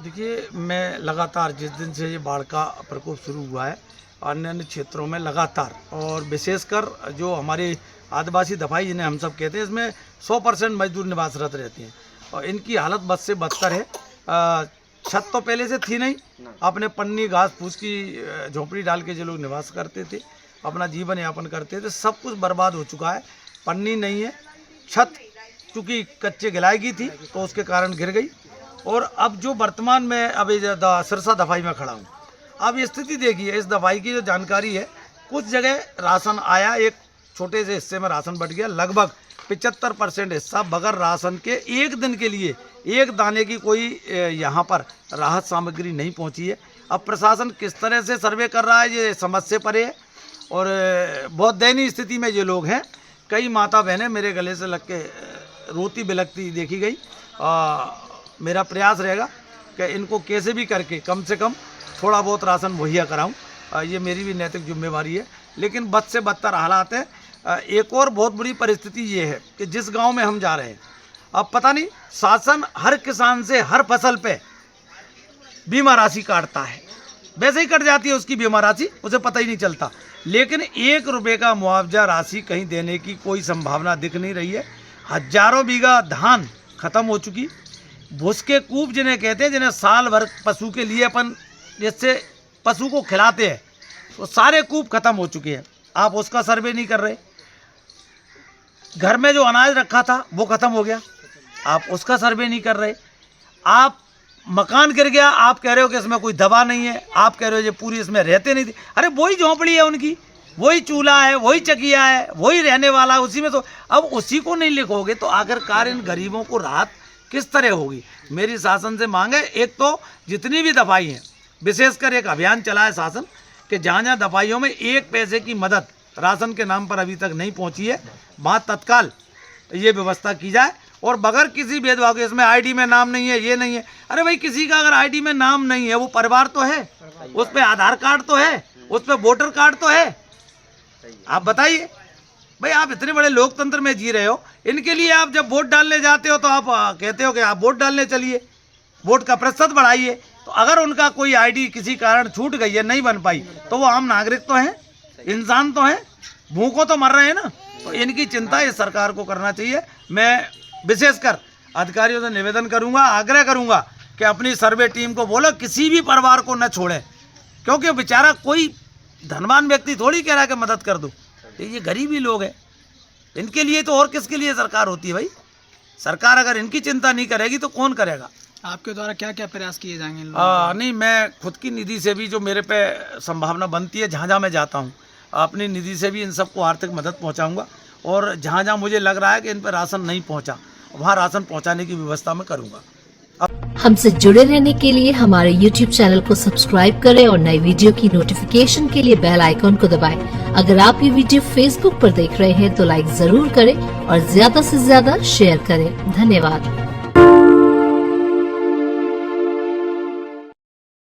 देखिए, मैं लगातार जिस दिन से ये बाढ़ का प्रकोप शुरू हुआ है, अन्य अन्य क्षेत्रों में लगातार, और विशेषकर जो हमारे आदिवासी दफाई जिन्हें हम सब कहते हैं, इसमें 100% मजदूर निवासरत रहते हैं और इनकी हालत बद से बदतर है। छत तो पहले से थी नहीं, अपने पन्नी घास फूस की झोंपड़ी डाल के जो लोग निवास करते थे, अपना जीवन यापन करते थे, सब कुछ बर्बाद हो चुका है। पन्नी नहीं है, छत चूँकि कच्चे गिलाई की थी तो उसके कारण गिर गई। और अब जो वर्तमान में अभी सिरसा दफाई में खड़ा हूँ, अब स्थिति देखिए, इस दफाई की जो जानकारी है, कुछ जगह राशन आया, एक छोटे से हिस्से में राशन बट गया, लगभग 75% हिस्सा बगैर राशन के एक दिन के लिए एक दाने की कोई यहाँ पर राहत सामग्री नहीं पहुँची है। अब प्रशासन किस तरह से सर्वे कर रहा है, ये समझ से परे है और बहुत दयनीय स्थिति में ये लोग हैं। कई माता बहनें मेरे गले से लग के रोती बिलखती देखी गई। मेरा प्रयास रहेगा कि इनको कैसे भी करके कम से कम थोड़ा बहुत राशन मुहैया कराऊं, ये मेरी भी नैतिक जिम्मेवारी है। लेकिन बद से बदतर हालात है। एक और बहुत बुरी परिस्थिति ये है कि जिस गांव में हम जा रहे हैं, अब पता नहीं शासन हर किसान से हर फसल पे बीमा राशि काटता है, वैसे ही कट जाती है उसकी बीमा राशि, उसे पता ही नहीं चलता। लेकिन 1 रुपये का मुआवजा राशि कहीं देने की कोई संभावना दिख नहीं रही है। हजारों बीघा धान खत्म हो चुकी। भूस के कूप जिन्हें कहते हैं, जिन्हें साल भर पशु के लिए अपन जिससे पशु को खिलाते हैं, तो सारे कूप खत्म हो चुके हैं। आप उसका सर्वे नहीं कर रहे। घर में जो अनाज रखा था वो खत्म हो गया, आप उसका सर्वे नहीं कर रहे। आप मकान गिर गया, आप कह रहे हो कि इसमें कोई दवा नहीं है, आप कह रहे हो ये पूरी इसमें रहते नहीं थे। अरे वही झोंपड़ी है उनकी, वही चूल्हा है, वही चकिया है, वही रहने वाला है, उसी में तो अब उसी को नहीं लिखोगे तो आखिरकार इन गरीबों को राहत किस तरह होगी। मेरी शासन से मांग है, एक तो जितनी भी दफाई हैं, विशेषकर एक अभियान चला है शासन कि जहाँ जहाँ दफाइयों में 1 पैसे की मदद राशन के नाम पर अभी तक नहीं पहुँची है, वहाँ तत्काल ये व्यवस्था की जाए और बगैर किसी भेदभाव के। इसमें आईडी में नाम नहीं है, ये नहीं है। अरे भाई, किसी का अगर आईडी में नाम नहीं है, वो परिवार तो है, उस पर आधार कार्ड तो है, उस पर वोटर कार्ड तो है। आप बताइए भाई, आप इतने बड़े लोकतंत्र में जी रहे हो, इनके लिए आप जब वोट डालने जाते हो तो आप कहते हो कि आप वोट डालने चलिए, वोट का प्रतिशत बढ़ाइए। तो अगर उनका कोई आईडी किसी कारण छूट गई है, नहीं बन पाई, तो वो आम नागरिक तो हैं, इंसान तो हैं, भूखों तो मर रहे हैं ना। तो इनकी चिंता इस सरकार को करना चाहिए। मैं विशेषकर अधिकारियों से निवेदन करूंगा, आग्रह करूंगा कि अपनी सर्वे टीम को बोलो किसी भी परिवार को न छोड़े, क्योंकि बेचारा कोई धनवान व्यक्ति थोड़ी कह रहा है कि मदद कर दो, ये गरीब ही लोग हैं। इनके लिए तो और किसके लिए सरकार होती है भाई। सरकार अगर इनकी चिंता नहीं करेगी तो कौन करेगा। आपके द्वारा क्या क्या प्रयास किए जाएंगे? नहीं, मैं खुद की निधि से भी जो मेरे पे संभावना बनती है, जहाँ जहाँ मैं जाता हूँ, अपनी निधि से भी इन सबको आर्थिक मदद पहुँचाऊँगा और जहाँ जहाँ मुझे लग रहा है कि इन पर राशन नहीं पहुँचा, वहाँ राशन पहुँचाने की व्यवस्था मैं करूँगा। हमसे जुड़े रहने के लिए हमारे YouTube चैनल को सब्सक्राइब करें और नई वीडियो की नोटिफिकेशन के लिए बेल आइकॉन को दबाएं। अगर आप ये वीडियो Facebook पर देख रहे हैं तो लाइक जरूर करें और ज्यादा से ज्यादा शेयर करें। धन्यवाद।